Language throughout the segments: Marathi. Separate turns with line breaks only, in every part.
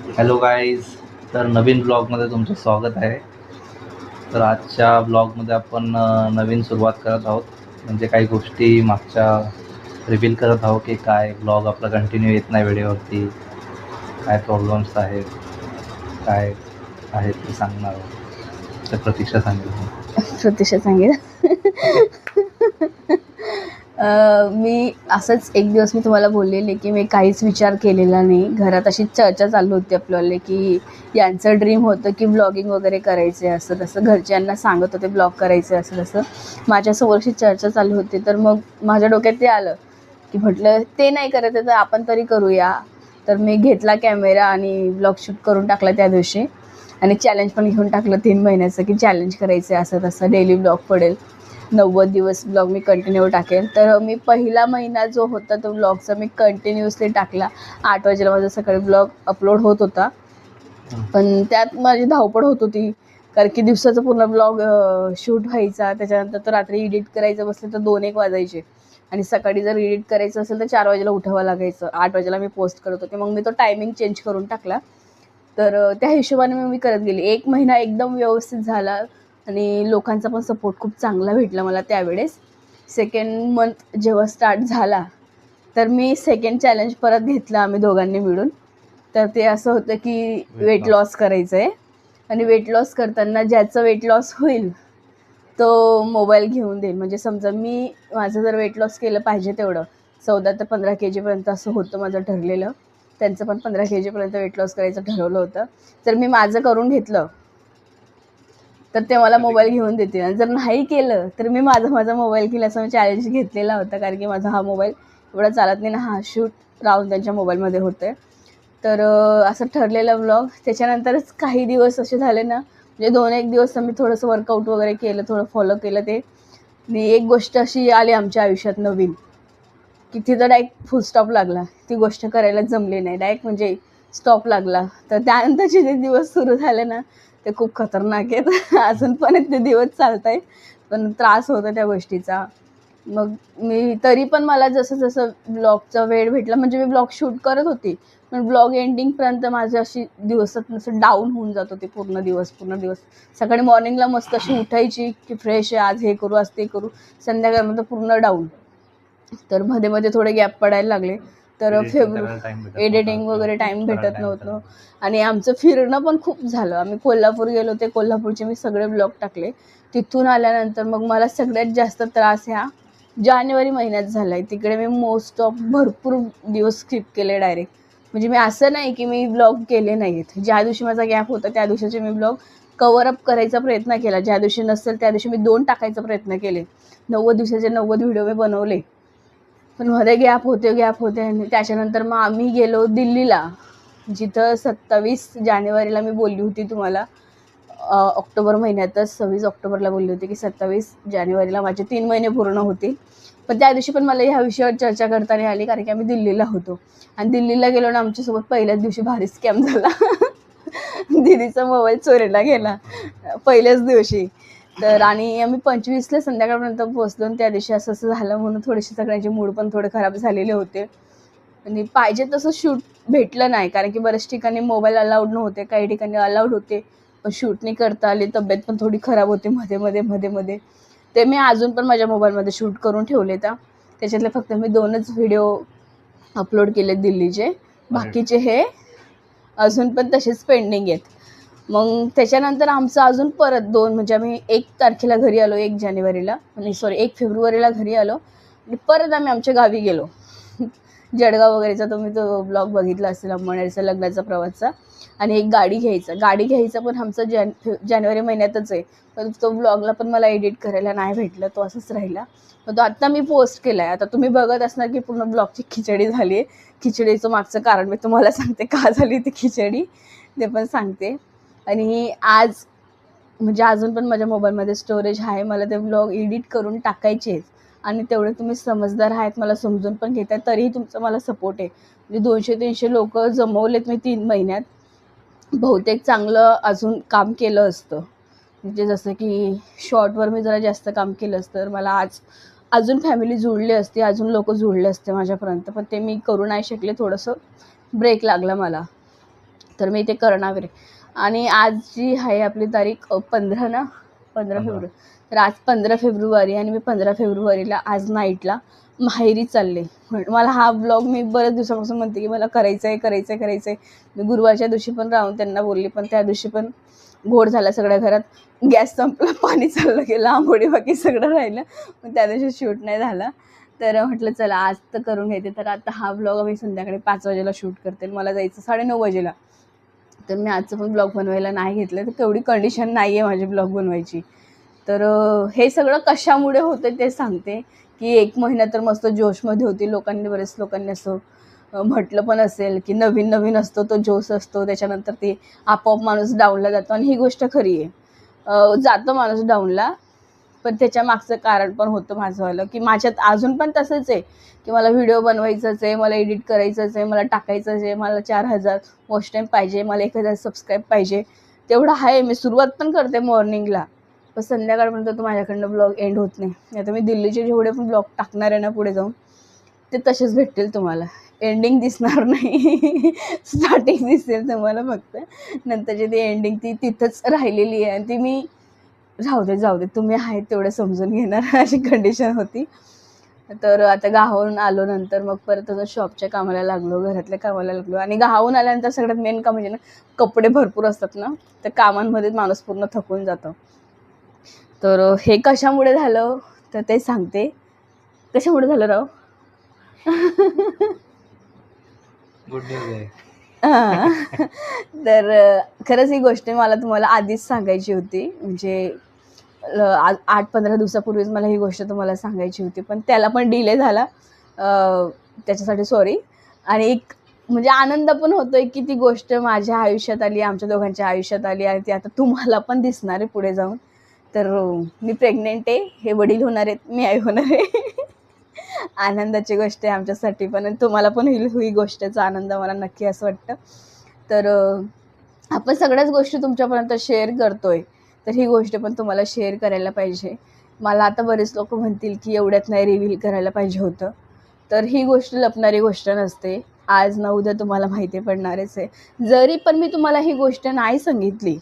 हॅलो गाईज, तर नवीन ब्लॉगमध्ये तुमचं स्वागत आहे. तर आजच्या ब्लॉगमध्ये आपण नवीन सुरुवात करत आहोत. म्हणजे काही गोष्टी मागच्या रिव्हील करत आहोत की काय ब्लॉग आपला कंटिन्यू येत नाही वेळेवरती, काय प्रॉब्लेम्स आहेत, काय आहेत ते सांगणार आहोत. तर प्रतीक्षा सांगेल.
प्रतीक्षा सांगेल. मी असंच एक दिवस मी तुम्हाला बोललेले की मी काहीच विचार केलेला नाही. घरात अशी चर्चा चालू होती आपल्याला की यांचं ड्रीम होतं की ब्लॉगिंग वगैरे करायचं आहे, असं तसं घरच्यांना सांगत होते ब्लॉग करायचं असं तसं. माझ्यासमोरशी चर्चा चालू होती. तर मग माझ्या डोक्यात ते आलं की म्हटलं ते नाही करत आहे तर आपण तरी करूया. तर मी घेतला कॅमेरा आणि ब्लॉग शूट करून टाकला त्या दिवशी. आणि चॅलेंज पण घेऊन टाकलं 3 महिन्याचं की चॅलेंज करायचं आहे असं तसं. डेली ब्लॉग पडेल, 90 दिवस ब्लॉग मी कंटिन्यू टाकेल. तर मी पहिला महिना जो होता तो ब्लॉगचा मी कंटिन्युअसली टाकला. 8 वाजेला माझा सकाळी ब्लॉग अपलोड होत होता. पण त्यात माझी धावपळ होत होती, कारण की दिवसाचा पूर्ण ब्लॉग शूट व्हायचा. त्याच्यानंतर तर रात्री एडिट करायचं बसलं तर 2-1 वाजायचे. आणि सकाळी जर एडिट करायचं असेल तर 4 वाजेला उठावं लागायचं. 8 वाजेला मी पोस्ट करत होते. मग मी तो टायमिंग चेंज करून टाकला. तर त्या हिशोबाने मी करत गेले. 1 महिना एकदम व्यवस्थित झाला आणि लोकांचा पण सपोर्ट खूप चांगला भेटला मला त्यावेळेस. सेकंड मंथ जेव्हा स्टार्ट झाला तर मी सेकंड चॅलेंज परत घेतला आम्ही दोघांनी मिळून. तर ते असं होतं की वेट लॉस करायचं आहे आणि वेट लॉस करताना ज्याचं वेट लॉस होईल तो मोबाईल घेऊन देईल. म्हणजे समजा मी माझं जर वेट लॉस केलं पाहिजे तेवढं 14 ते 15 kg असं होतं माझं ठरलेलं. त्यांचं पण 15 kg वेट लॉस करायचं ठरवलं होतं. तर मी माझं करून घेतलं तर ते मला मोबाईल घेऊन देतील. आणि जर नाही केलं तर मी माझा मोबाईल घेईल असं मी चॅलेंज घेतलेला होता. कारण की माझा हा मोबाईल एवढा चालत नाही ना, हा शूट राहून त्यांच्या मोबाईलमध्ये होते. तर असं ठरलेलं ब्लॉग. त्याच्यानंतरच काही दिवस असे झाले ना, म्हणजे 2-1 दिवस मी थोडंसं वर्कआउट वगैरे केलं, थोडं फॉलो केलं ते. आणि एक गोष्ट अशी आली आमच्या आयुष्यात नवीन की तिथं डायरेक्ट फुल स्टॉप लागला. ती गोष्ट करायला जमली नाही, डायरेक्ट म्हणजे स्टॉप लागला. तर त्यानंतरचे जे दिवस सुरू झाले ना ते खूप खतरनाक आहेत. अजून पण ते दिवस चालत आहेत, पण त्रास होतो त्या गोष्टीचा. मग मी तरी पण मला जसं जसं ब्लॉगचा वेळ भेटला, म्हणजे मी ब्लॉग शूट करत होती, पण ब्लॉग एंडिंगपर्यंत माझं अशी दिवसात असं डाऊन होऊन जात होते पूर्ण दिवस. सकाळी मॉर्निंगला मस्त अशी उठायची की फ्रेश आहे, आज हे करू आज ते करू. संध्याकाळपर्यंत पूर्ण डाऊन. तर मध्ये मध्ये थोडे गॅप पडायला लागले. तर एडिटिंग वगैरे टाईम भेटत नव्हतं. आणि आमचं फिरणं पण खूप झालं. आम्ही कोल्हापूर गेलो होते, कोल्हापूरचे मी सगळे ब्लॉग टाकले. तिथून आल्यानंतर मग मला सगळ्यात जास्त त्रास ह्या जानेवारी महिन्यात झाला आहे. तिकडे मी मोस्ट ऑफ भरपूर दिवस स्किप केले डायरेक्ट. म्हणजे मी असं नाही की मी ब्लॉग केले नाही आहेत. ज्या दिवशी माझा गॅप होता त्या दिवशीचे मी ब्लॉग कवर अप करायचा प्रयत्न केला. ज्या दिवशी नसेल त्या दिवशी मी 2 टाकायचा प्रयत्न केले. 90 दिवसाचे 90 व्हिडिओ मी बनवले. पण मध्ये गॅप होते आणि त्याच्यानंतर मग आम्ही गेलो दिल्लीला, जिथं 27 जानेवारीला मी बोलली होती तुम्हाला. ऑक्टोबर महिन्यातच 26 ऑक्टोबरला बोलली होती की 27 जानेवारीला माझे 3 महिने पूर्ण होतील. पण त्या दिवशी पण मला ह्या विषयावर चर्चा करता नाही आली, कारण की आम्ही दिल्लीला होतो. आणि दिल्लीला गेलो ना, आमच्यासोबत पहिल्याच दिवशी भारी स्कॅम झाला. दीदीचा मोबाईल चोरीला गेला पहिल्याच दिवशी. तर आणि आम्ही 25ला संध्याकाळपर्यंत पोहोचलो आणि त्या दिवशी असं असं झालं म्हणून थोडेसे सगळ्यांचे मूड पण थोडे खराब झालेले होते. आणि पाहिजे तसं शूट भेटलं नाही, कारण की बऱ्याच ठिकाणी मोबाईल अलाउड नव्हते, काही ठिकाणी अलाउड होते पण शूट नाही करता आले. तब्येत पण थोडी खराब होती मध्ये. ते मी अजून पण माझ्या मोबाईलमध्ये शूट करून ठेवले. त्याच्यातले फक्त मी 2च व्हिडिओ अपलोड केले दिल्लीचे. बाकीचे हे अजून पण तसेच पेंडिंग आहेत. मग त्याच्यानंतर आमचं अजून परत 2, म्हणजे आम्ही 1 तारखेला घरी आलो, 1 जानेवारीला, म्हणजे सॉरी 1 फेब्रुवारीला घरी आलो आणि परत आम्ही आमच्या गावी गेलो. जळगाव वगैरेचा तुम्ही तो ब्लॉग बघितला असेल, अंमळनेरचा लग्नाचा प्रवासचा. आणि एक गाडी घ्यायचा पण आमचा जानेवारी महिन्यातच आहे. पण तो ब्लॉगला पण मला एडिट करायला नाही भेटलं, तो असंच राहिला. मग तो आत्ता मी पोस्ट केला आहे. आता तुम्ही बघत असणार की पूर्ण ब्लॉगची खिचडी झाली आहे. खिचडीचं मागचं कारण मी तुम्हाला सांगते, का झाली ती खिचडी ते पण सांगते. आणि आज म्हणजे अजून पण माझ्या मोबाईलमध्ये स्टोरेज आहे, मला ते ब्लॉग एडिट करून टाकायचे. आणि तेवढे तुम्ही समजदार आहेत, मला समजून पण घेत आहे, तरीही तुमचा मला सपोर्ट आहे. म्हणजे 200-300 लोक जमवलेत मी 3 महिन्यात. बहुतेक चांगलं अजून काम केलं असतं, म्हणजे जसं की शॉर्टवर मी जरा जास्त काम केलं असतं तर मला आज अजून फॅमिली जुळली असती, अजून लोक जुळले असते माझ्यापर्यंत. पण ते मी करू नाही शकले, थोडंसं ब्रेक लागला मला. तर मी ते करणार आहे. आणि आज जी आहे आपली तारीख 15 ना, 15 फेब्रुवारी. तर आज 15 फेब्रुवारी आणि मी 15 फेब्रुवारीला आज नाईटला माहेरी चालले. मला हा ब्लॉग मी बऱ्याच दिवसापासून म्हणते की मला करायचं आहे. मी गुरुवारच्या दिवशी पण राहून त्यांना बोलली, पण त्या दिवशी पण घोड झाला सगळ्या घरात. गॅस संपला, पाणी चाललं गेलं, आंबोळी बाकी सगळं राहिलं. मग त्या दिवशी शूट नाही झाला. तर म्हटलं चला आज तर करून घ्यायचे. तर आता हा ब्लॉग मी संध्याकाळी 5 वाजेला शूट करते. मला जायचं 9:30 वाजेला. तर मी आजचं पण ब्लॉग बनवायला नाही घेतलं. तर तेवढी कंडिशन नाही आहे माझी ब्लॉग बनवायची. तर हे सगळं कशामुळे होतं ते सांगते. की 1 महिना तर मस्त जोशमध्ये होती. बरेच लोकांनी असं म्हटलं पण असेल की नवीन असतो तो जोश असतो, त्याच्यानंतर ते आपोआप माणूस डाऊनला जातो. आणि ही गोष्ट खरी आहे. जातो माणूस डाऊनला, पण त्याच्या मागचं कारण पण होतं माझंवालं, की माझ्यात अजून पण तसंच आहे की मला व्हिडिओ बनवायचाच आहे, मला एडिट करायचंच आहे, मला टाकायचंच आहे, मला 4000 वॉच टाईम पाहिजे, मला 1000 सबस्क्राईब पाहिजे. तेवढं आहे. मी सुरुवात पण करते मॉर्निंगला, पण संध्याकाळपर्यंत तो माझ्याकडनं ब्लॉग एंड होत नाही. आता मी दिल्लीचे जेवढे पण ब्लॉग टाकणार आहे ना पुढे जाऊन, ते तसेच भेटतील तुम्हाला. एंडिंग दिसणार नाही. स्टार्टिंग दिसेल तुम्हाला फक्त. नंतरची ती एंडिंग ती तिथंच राहिलेली आहे. आणि ती मी जाऊ दे तुम्ही आहेत तेवढं समजून घेणार अशी कंडिशन होती. तर आता गावावरून आलो नंतर मग परत अजून शॉपच्या कामाला लागलो, घरातल्या कामाला लागलो. आणि गावाहून आल्यानंतर सगळ्यात मेन काम म्हणजे ना, कपडे भरपूर असतात ना, त्या कामांमध्ये माणूस पूर्ण थकून जातो. तर हे कशामुळे झालं तर ते सांगते. कशामुळे झालं राव?
गुड न्यूज आहे.
हां. तर खरंच ही गोष्ट मला तुम्हाला आधीच सांगायची होती. म्हणजे 8-15 दिवसापूर्वीच मला ही गोष्ट तुम्हाला सांगायची होती, पण त्याला पण डिले झाला. त्याच्यासाठी सॉरी. आणि एक म्हणजे आनंद पण होतोय की ती गोष्ट माझ्या आयुष्यात आली, आमच्या दोघांच्या आयुष्यात आली आणि ती आता तुम्हाला पण दिसणार आहे पुढे जाऊन. तर मी प्रेग्नेंट आहे, हे वडील होणार आहेत, मी आई होणार आहे. आनंदाची गोष्ट आहे आमच्यासाठी पण, आणि तुम्हाला पण ही गोष्टीचा आनंद मला नक्की असं वाटतं. तर आपण सगळ्याच गोष्टी तुमच्यापर्यंत शेअर करतोय, तर ही गोष्ट पण तुम्हाला शेअर करायला पाहिजे. मला आता बरेच लोक म्हणतील की एवढ्यात नाही रिव्हील करायला पाहिजे होतं. तर ही गोष्ट लपणारी गोष्ट नसते. आज ना उद्या तुम्हाला माहिती पडणारच आहे. जरी पण मी तुम्हाला ही गोष्ट नाही सांगितली,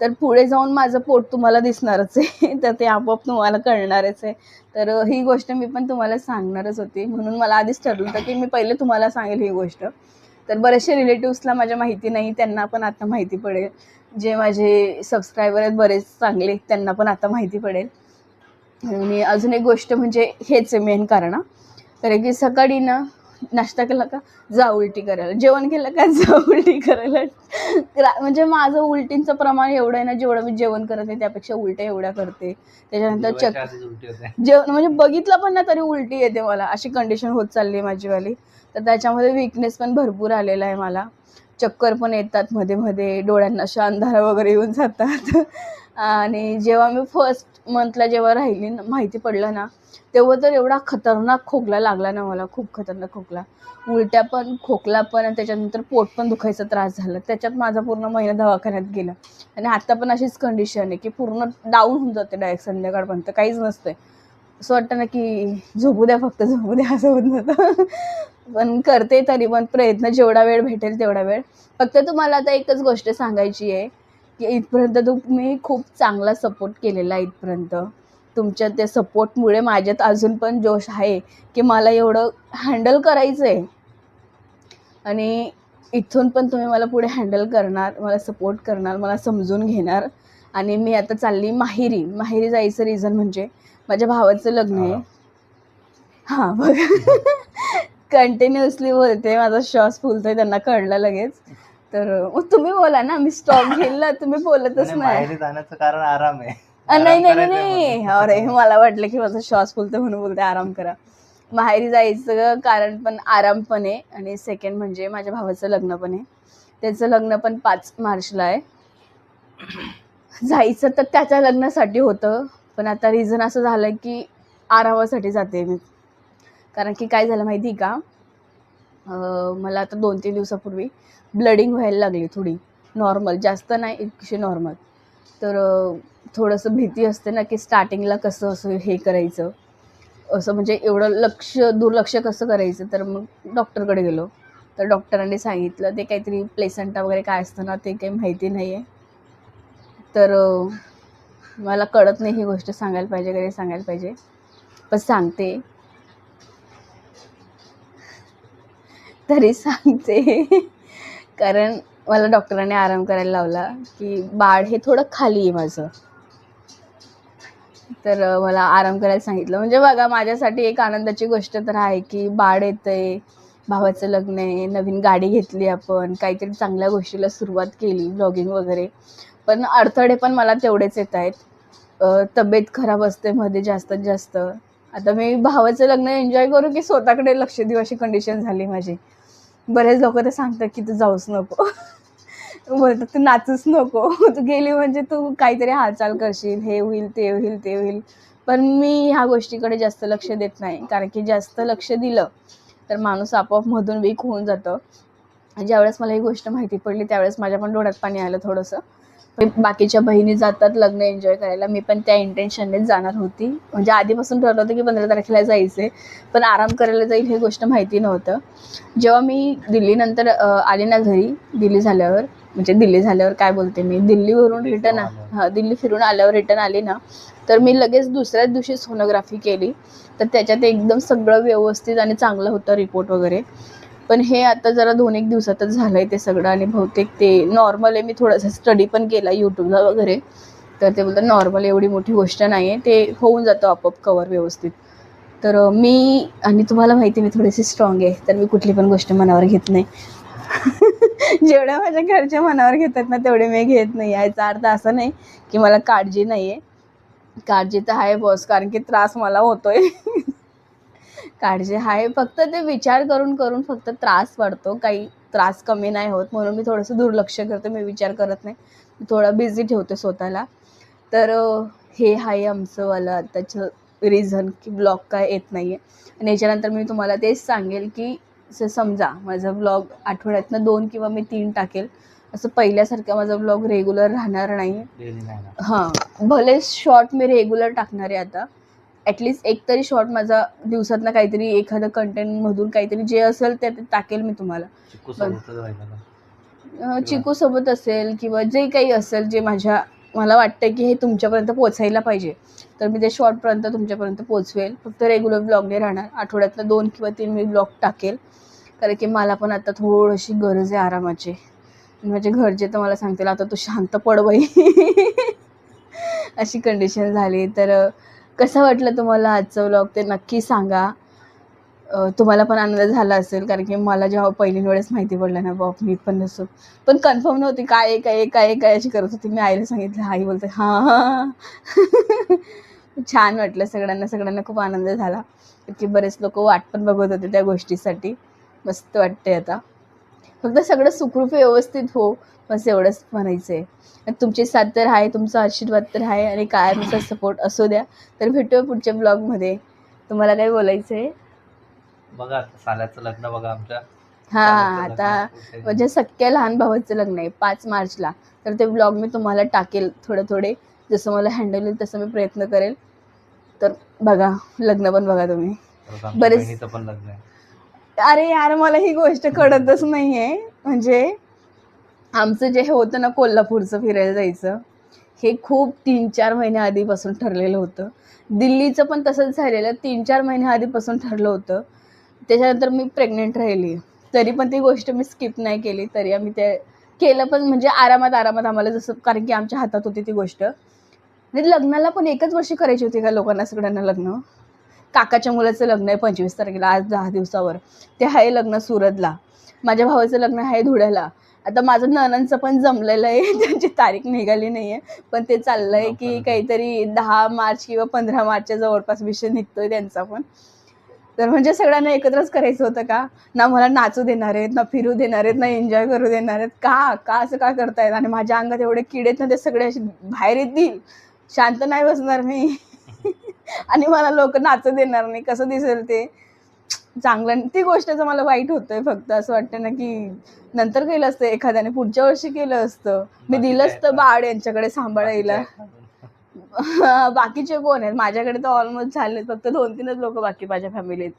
तर पुढे जाऊन माझं पोट तुम्हाला दिसणारच आहे. तर ते आपोआप तुम्हाला कळणारच आहे. तर ही गोष्ट मी पण तुम्हाला सांगणारच होती. म्हणून मला आधीच ठरलं होतं की मी पहिले तुम्हाला सांगेल ही गोष्ट. तर बरेचसे रिलेटिव्सला माझ्या माहिती नाही, त्यांना पण आता माहिती पडेल. जे माझे सबस्क्रायबर आहेत बरेच चांगले, त्यांना पण आता माहिती पडेल. आणि अजून एक गोष्ट म्हणजे हेच आहे मेन कारण. कारण की सकाळी ना नाश्ता केला का जा उलटी करायला, जेवण केलं का जा उलटी करायला. म्हणजे माझं उलटींचं प्रमाण एवढं आहे ना, जेवढं मी जेवण करत नाही त्यापेक्षा उलट्या एवढ्या करते. त्याच्यानंतर
जेवायच्या आधीच उलटी होते.
जेवण म्हणजे बघितलं पण ना तरी उलटी येते मला, अशी कंडिशन होत चालली आहे माझीवाली. तर त्याच्यामध्ये वीकनेस पण भरपूर आलेला आहे मला. चक्कर पण येतात मध्ये मध्ये, डोळ्यांना अशा अंधारा वगैरे येऊन जातात. आणि जेव्हा मी फर्स्ट मंथला जेव्हा राहिली माहिती पडलं ना, तेव्हा तर एवढा खतरनाक खोकला लागला ना मला, खूप खतरनाक खोकला. उलट्या पण, खोकला पण, आणि त्याच्यानंतर पोट पण दुखायचा त्रास झाला. त्याच्यात माझा पूर्ण महिना दवाखान्यात गेला. आणि आता पण अशीच कंडिशन आहे की पूर्ण डाऊन होऊन जाते डायरेक्ट संध्याकाळपर्यंत, काहीच नसतंय. असं वाटतं ना की झोपू द्या, फक्त झोपू द्या, असं होऊन जातं. पण करते तरी पण प्रयत्न, जेवढा वेळ भेटेल तेवढा वेळ. फक्त तुम्हाला आता एकच गोष्ट सांगायची आहे की इथपर्यंत तुम्ही खूप चांगला सपोर्ट केलेला आहे. इथपर्यंत तुमच्या त्या सपोर्टमुळे माझ्यात अजून पण जोश आहे की मला एवढं हँडल करायचं आहे. आणि इथून पण तुम्ही मला पुढे हँडल करणार, मला सपोर्ट करणार, मला समजून घेणार. आणि मी आता चालली माहेरी जायचं रिझन म्हणजे माझ्या भावाचं लग्न आहे. हां बघ. कंटिन्युअसली बोलते, माझा श्वास फुलतोय, त्यांना कळलं लगेच. तर मग तुम्ही बोला ना, मी स्टॉप घेईल ना, तुम्ही बोलतच नाही.
माहेरी जाण्याचं कारण आराम आहे.
नाही. अरे मला वाटलं की माझा श्वास फुलतोय म्हणून बोलते आराम करा. माहेरी जायचं कारण पण आराम पण आहे, आणि सेकंड म्हणजे माझ्या भावाचं लग्न पण आहे. त्याचं लग्न पण 5 मार्चला आहे. जायचं तर त्याच्या लग्नासाठी होतं, पण आता रिझन असं झालं की आरामासाठी जाते मी. कारण की काय झालं माहिती का, मला आता 2-3 दिवसापूर्वी ब्लडिंग व्हायला लागली थोडी, नॉर्मल, जास्त नाही, इतकीशी नॉर्मल. तर थोडंसं भीती असते ना की स्टार्टिंगला कसं असं हे करायचं, असं म्हणजे एवढं दुर्लक्ष कसं करायचं. तर मग डॉक्टरकडे गेलो. तर डॉक्टरांनी सांगितलं ते काहीतरी प्लेसेंटा वगैरे काय असतं ना ते काही माहिती नाही आहे. तर मला कळत नाही ही गोष्ट सांगायला पाहिजे का नाही सांगायला पाहिजे, पण सांगते तरी सांगते. कारण मला डॉक्टरांनी आराम करायला लावला की बाळ हे थोडं खाली आहे माझं. तर मला आराम करायला सांगितलं. म्हणजे बघा माझ्यासाठी एक आनंदाची गोष्ट तर आहे की बाळ येतंय, भावाचं लग्न आहे, नवीन गाडी घेतली आपण, काहीतरी चांगल्या गोष्टीला सुरुवात केली, ब्लॉगिंग वगैरे. पण अडथळे पण मला तेवढेच येत आहेत. तब्येत खराब असते मध्ये जास्तीत जास्त. आता मी भावाचं लग्न एन्जॉय करू की स्वतःकडे लक्ष देऊ अशी कंडिशन झाली माझी. बरेच लोक तर सांगतात की तू जाऊच नको. बोलतात तू नाचूच नको, तू गेली म्हणजे तू काहीतरी हालचाल करशील, हे होईल ते होईल ते होईल. पण मी ह्या गोष्टीकडे जास्त लक्ष देत नाही, कारण की जास्त लक्ष दिलं तर माणूस आपोआप मधून वीक होऊन जातं. ज्यावेळेस मला ही गोष्ट माहिती पडली त्यावेळेस माझ्या पण डोळ्यात पाणी आलं थोडंसं. बाकीच्या बहिणी जातात लग्न एन्जॉय करायला, मी पण त्या इंटेन्शननेच जाणार होती. म्हणजे आधीपासून ठरलं होतं की 15 तारखेला जायचं, पण आराम करायला जाईल हे गोष्ट माहिती नव्हतं. जेव्हा मी दिल्लीनंतर आले ना घरी, दिल्ली झाल्यावर काय बोलते मी, दिल्लीवरून रिटर्न दिल्ली फिरून आल्यावर रिटर्न आली ना, तर मी लगेच दुसऱ्याच दिवशी सोनोग्राफी केली. तर त्याच्यात एकदम सगळं व्यवस्थित आणि चांगलं होतं रिपोर्ट वगैरे. पण हे आता जरा 2-1 दिवसातच झालं आहे ते सगळं, आणि बहुतेक ते नॉर्मल आहे. मी थोडासा स्टडी पण केला यूट्यूबला वगैरे, तर ते बोलतात नॉर्मल एवढी मोठी गोष्ट नाही आहे, ते होऊन जातं आपोआप कवर व्यवस्थित. तर मी, आणि तुम्हाला माहिती मी थोडीशी स्ट्रॉंग आहे, तर मी कुठली पण गोष्ट मनावर घेत नाही. जेवढ्या माझ्या घरच्या मनावर घेतात ना तेवढे मी घेत नाही. याचा अर्थ असा नाही की मला काळजी नाही आहे. काळजी तर आहे बॉस, कारण की त्रास मला होतोय. काळजी आहे, फक्त ते विचार करून करून फक्त त्रास वाढतो, काही त्रास कमी नाही होत. म्हणून मी थोडंसं दुर्लक्ष करते, मी विचार करत नाही, मी थोडं बिझी ठेवते स्वतःला. तर हे आहे आमचंवालं आताचं रिझन की ब्लॉग काय येत नाही आहे. आणि याच्यानंतर मी तुम्हाला तेच सांगेल की समजा माझा ब्लॉग आठवड्यातनं 2 किंवा मी 3 टाकेल, असं पहिल्यासारखा माझा ब्लॉग रेग्युलर राहणार नाही. हां, भले शॉर्ट मी रेग्युलर टाकणार आहे आता. ॲटलिस्ट एक तरी शॉर्ट माझा दिवसातनं काहीतरी एखादं कंटेंटमधून काहीतरी जे असेल ते टाकेल मी तुम्हाला. चिकूसोबत असेल किंवा जे काही असेल, जे मला वाटतं की हे तुमच्यापर्यंत पोचायला पाहिजे, तर मी ते शॉर्टपर्यंत तुमच्यापर्यंत पोचवेल. फक्त रेग्युलर ब्लॉग नाही राहणार. आठवड्यातनं 2 किंवा 3 मी ब्लॉग टाकेल, कारण की मला पण आता थोडीशी गरज आहे आरामाची. माझे घरचे तर मला सांगतील आता तू शांत पड बाई. अशी कंडिशन झाली. तर कसं वाटलं तुम्हाला आजचं व्लॉग ते नक्की सांगा. तुम्हाला पण आनंद झाला असेल, कारण की मला जेव्हा पहिली वेळेस माहिती पडलं ना बाप, मी पण पण कन्फर्म नव्हती काय काय काय काय अशी करत होती. मी आईला सांगितलं, आई बोलते हां हां. छान वाटलं सगळ्यांना खूप आनंद झाला, की बरेच लोक वाट पण बघत होते त्या गोष्टीसाठी. मस्त वाटते आता. फक्त सगळं सुखरूप व्यवस्थित हो, बस एवढंच म्हणायचं आहे. तुमची साथ तर आहे, तुमचा आशीर्वाद तर आहे, आणि कायमचा सपोर्ट असू द्या. तर भेटूया पुढच्या ब्लॉगमध्ये. तुम्हाला काय बोलायचं आहे?
बघा आता साल्याचं लग्न बघा आमच्या.
हां, आता म्हणजे सख्या लहान भावाचं लग्न आहे 5 मार्चला. तर ते ब्लॉग मी तुम्हाला टाकेल थोडे जसं मला हँडल होईल तसं मी प्रयत्न करेल. तर बघा, लग्न पण बघा तुम्ही. बरेच
बहिणीचं पण लग्न आहे.
अरे यार, मला ही गोष्ट कळतच नाही आहे. म्हणजे आमचं जे होतं ना कोल्हापूरचं फिरायला जायचं, हे खूप 3-4 महिन्या आधीपासून ठरलेलं होतं. दिल्लीचं पण तसंच झालेलं, 3-4 महिन्या आधीपासून ठरलं होतं. त्याच्यानंतर मी प्रेग्नेंट राहिली, तरी पण ती गोष्ट मी स्किप नाही केली. तरी आम्ही ते केलं, पण म्हणजे आरामात आम्हाला, जसं कारण की आमच्या हातात होती ती गोष्ट. म्हणजे लग्नाला पण 1च वर्षी करायची होती का लोकांना सगळ्यांना लग्न? काकाच्या मुलाचं लग्न आहे 25 तारखेला, आज 10 दिवसावर. ते आहे लग्न सुरतला. माझ्या भावाचं लग्न आहे धुळ्याला. आता माझं नणंदचं पण जमलेलं आहे, त्यांची तारीख निघाली नाही आहे, पण ते चाललं आहे की काहीतरी 10 मार्च किंवा 15 मार्चच्या जवळपास विषय निघतोय त्यांचा पण. तर म्हणजे सगळ्यांना एकत्रच करायचं होतं का? ना मला नाचू देणार आहेत, ना फिरू देणार आहेत, ना एन्जॉय करू देणार आहेत. का असं का करतायत? आणि माझ्या अंगात एवढे किडेत ना, ते सगळे असे बाहेर येतील, शांत नाही बसणार मी. आणि मला लोक नाचू देणार नाही, कसं दिसेल ते चांगलं. ती गोष्टीचं मला वाईट होतंय. फक्त असं वाटतं ना की नंतर केलं असतं एखाद्याने, पुढच्या वर्षी केलं असतं, मी दिलं असतं बाळ यांच्याकडे सांभाळायला. बाकीचे कोण आहेत माझ्याकडे? तर ऑलमोस्ट झाले, फक्त 2-3च लोक बाकी माझ्या फॅमिलीत.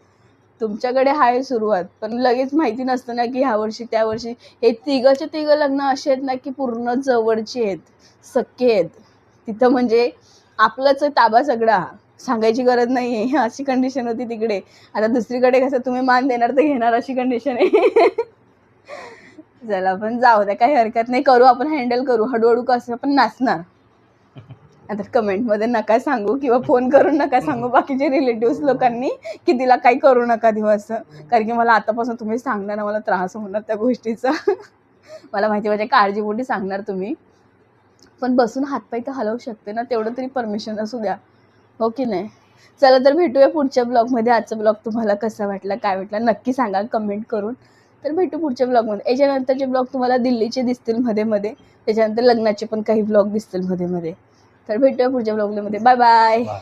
तुमच्याकडे आहे सुरुवात, पण लगेच माहिती नसतं ना की ह्या वर्षी त्या वर्षी. हे तिघच्या तिघ लग्न असे आहेत ना की पूर्ण जवळचे आहेत, सख्खे आहेत. तिथं म्हणजे आपलंच आहे ताबा सगळा, सांगायची गरज नाही आहे अशी कंडिशन होती तिकडे. आता दुसरीकडे कसं तुम्ही मान देणार तर घेणार अशी कंडिशन आहे. चला पण जाऊ द्या, काही हरकत नाही, करू आपण, हँडल करू हळूहळू. कसं पण नाचणार. आता कमेंटमध्ये नका सांगू किंवा फोन करून नका सांगू बाकीचे रिलेटिव्स लोकांनी की तिला काही करू नका देऊ असं, कारण की मला आतापासून तुम्ही सांगणार ना, मला त्रास होणार त्या गोष्टीचा. मला माहिती, माझ्या काळजीपोटी सांगणार तुम्ही, पण बसून हातपाय तर हलवू शकते ना, तेवढं तरी परमिशन असू द्या, हो की नाही. चला तर भेटूया पुढच्या ब्लॉगमध्ये. आजचा ब्लॉग तुम्हाला कसा वाटला, काय वाटला नक्की सांगा कमेंट करून. तर भेटू पुढच्या ब्लॉगमध्ये. याच्यानंतरचे ब्लॉग तुम्हाला दिल्लीचे दिसतील मध्ये मध्ये, त्याच्यानंतर लग्नाचे पण काही ब्लॉग दिसतील मध्ये मध्ये. तर भेटूया पुढच्या ब्लॉगमध्ये. Bye bye.
बाय.